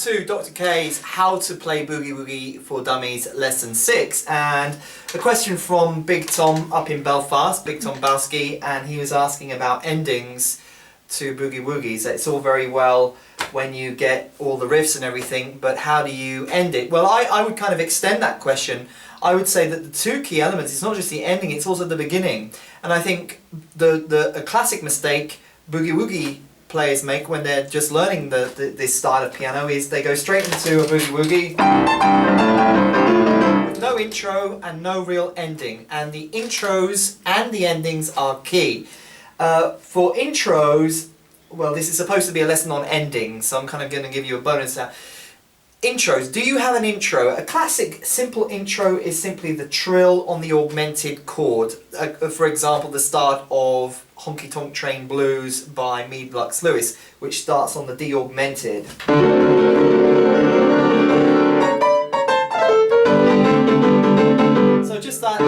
to Dr. K's How to Play Boogie Woogie for Dummies Lesson 6, and a question from Big Tom up in Belfast, Big Tom Bowski, and he was asking about endings to Boogie Woogies. It's all very well when you get all the riffs and everything, but how do you end it? Well, I would kind of extend that question. I would say that the two key elements, it's not just the ending, it's also the beginning. And I think a classic mistake Boogie Woogie players make when they're just learning this style of piano is they go straight into a Boogie Woogie with no intro and no real ending. And the intros and the endings are key. For intros, well, this is supposed to be a lesson on endings, so I'm kind of going to give you a bonus now. Intros. Do you have an intro? A classic simple intro is simply the trill on the augmented chord. For example, the start of Honky Tonk Train Blues by Meade Lux Lewis, which starts on the D augmented. So just that.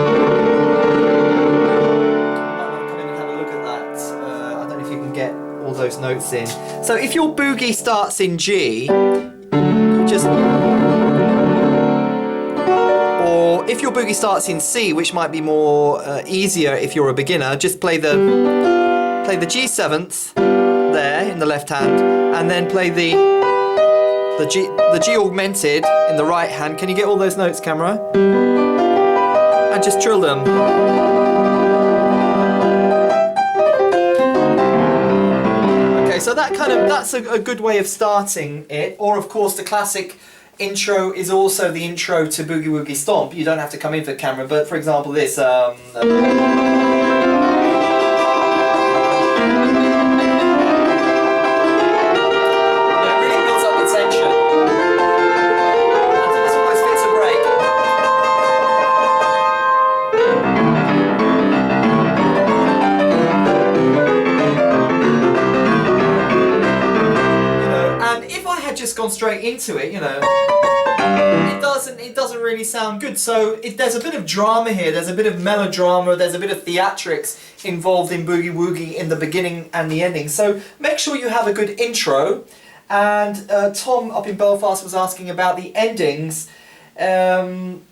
All those notes in. So if your boogie starts in G, just, or if your boogie starts in C, which might be more easier if you're a beginner, just play the G7th there in the left hand, and then play the G augmented in the right hand. Can you get all those notes, camera? And just trill them. So that's a good way of starting it. Or of course the classic intro is also the intro to Boogie Woogie Stomp. You don't have to come in for the camera, but for example this. Yeah, it really builds up the tension until this almost fits a break. Just gone straight into it, you know, it doesn't really sound good. So there's a bit of drama here, there's a bit of melodrama, there's a bit of theatrics involved in Boogie Woogie in the beginning and the ending. So make sure you have a good intro. And Tom up in Belfast was asking about the endings. Again,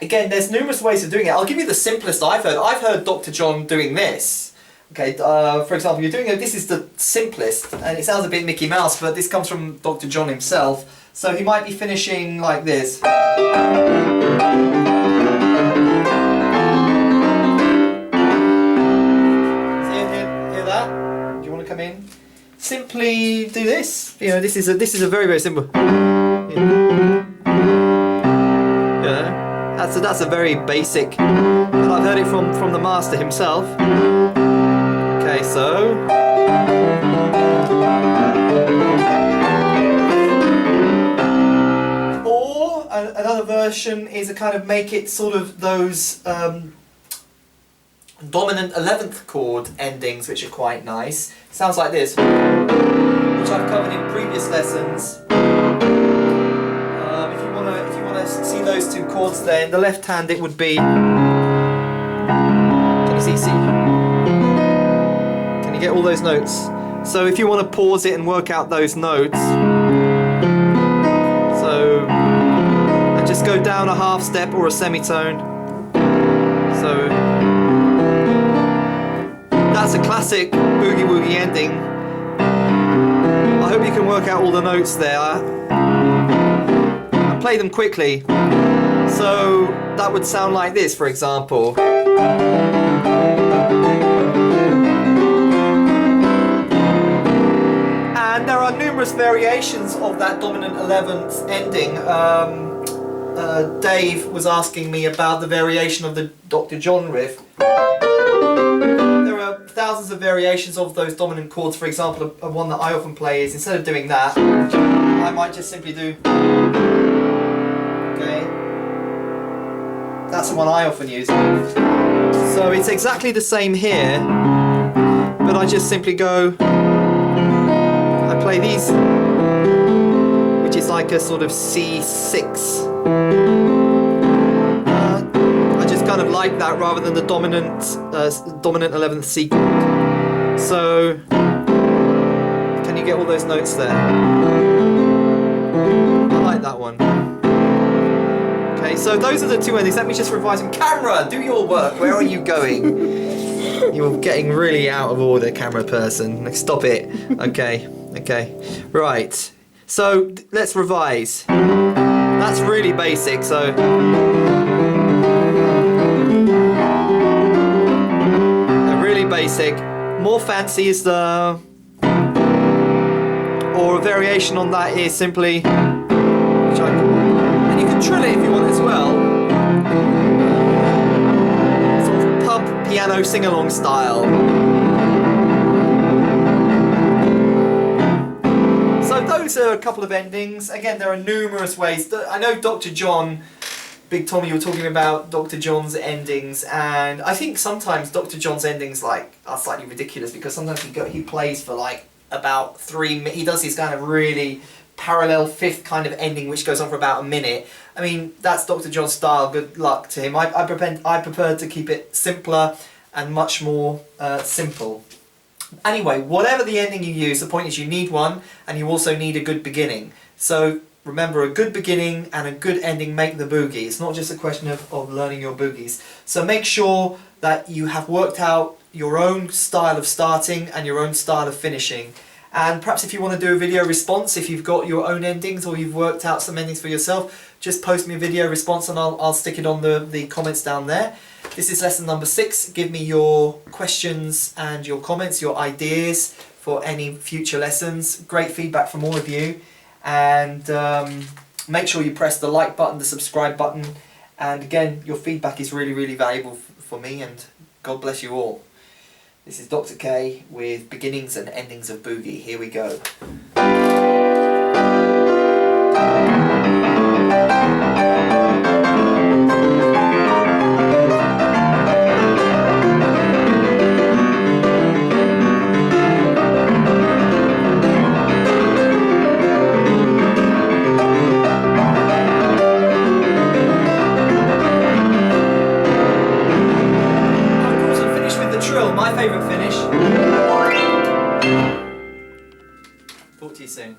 there's numerous ways of doing it. I'll give you the simplest I've heard. I've heard Dr. John doing this. Okay, for example, you're doing it, this is the simplest, and it sounds a bit Mickey Mouse, but this comes from Dr. John himself. So he might be finishing like this. Hear that? Do you want to come in? Simply do this. You know, this is a very, very simple. Yeah, that's a very basic, but I've heard it from the master himself. Okay, so or another version is a kind of make it sort of those dominant 11th chord endings, which are quite nice. Sounds like this, which I've covered in previous lessons. If you wanna see those two chords there, in the left hand it would be. Can you see? Get all those notes. So if you want to pause it and work out those notes, so and just go down a half step or a semitone. So that's a classic Boogie Woogie ending. I hope you can work out all the notes there and play them quickly. So that would sound like this, for example. And there are numerous variations of that dominant 11th ending. Dave was asking me about the variation of the Dr. John riff. There are thousands of variations of those dominant chords. For example, one that I often play is, instead of doing that, I might just simply do. Okay. That's the one I often use. So it's exactly the same here, but I just simply go. I play these, which is like a sort of C6. I just kind of like that rather than the dominant 11th C chord. So, can you get all those notes there? like that one. Okay, so those are the two endings. Let me just revise them. Camera, do your work. Where are you going? You're getting really out of order, camera person. Stop it. Okay, okay. Right. So let's revise. That's really basic, so... really basic. More fancy is the... or a variation on that is simply... and you can trill it if you want as well. Sort of pub piano sing-along style. So those are a couple of endings. Again, there are numerous ways. I know Dr. John, Big Tommy, you were talking about Dr. John's endings, and I think sometimes Dr. John's endings are slightly ridiculous because sometimes he plays for like about 3 minutes. He does his kind of really parallel fifth kind of ending which goes on for about a minute. I mean, that's Dr. John's style. Good luck to him. I prefer to keep it simpler and much more simple. Anyway, whatever the ending you use, the point is you need one, and you also need a good beginning. So remember, a good beginning and a good ending make the boogie. It's not just a question of learning your boogies. So make sure that you have worked out your own style of starting and your own style of finishing. And perhaps if you want to do a video response, if you've got your own endings or you've worked out some endings for yourself, just post me a video response and I'll stick it on the comments down there. This is lesson number 6. Give me your questions and your comments, your ideas for any future lessons. Great feedback from all of you. And make sure you press the like button, the subscribe button. And again, your feedback is really, really valuable for me, and God bless you all. This is Dr. K with beginnings and endings of boogie. Here we go. My favourite finish. Talk to you soon.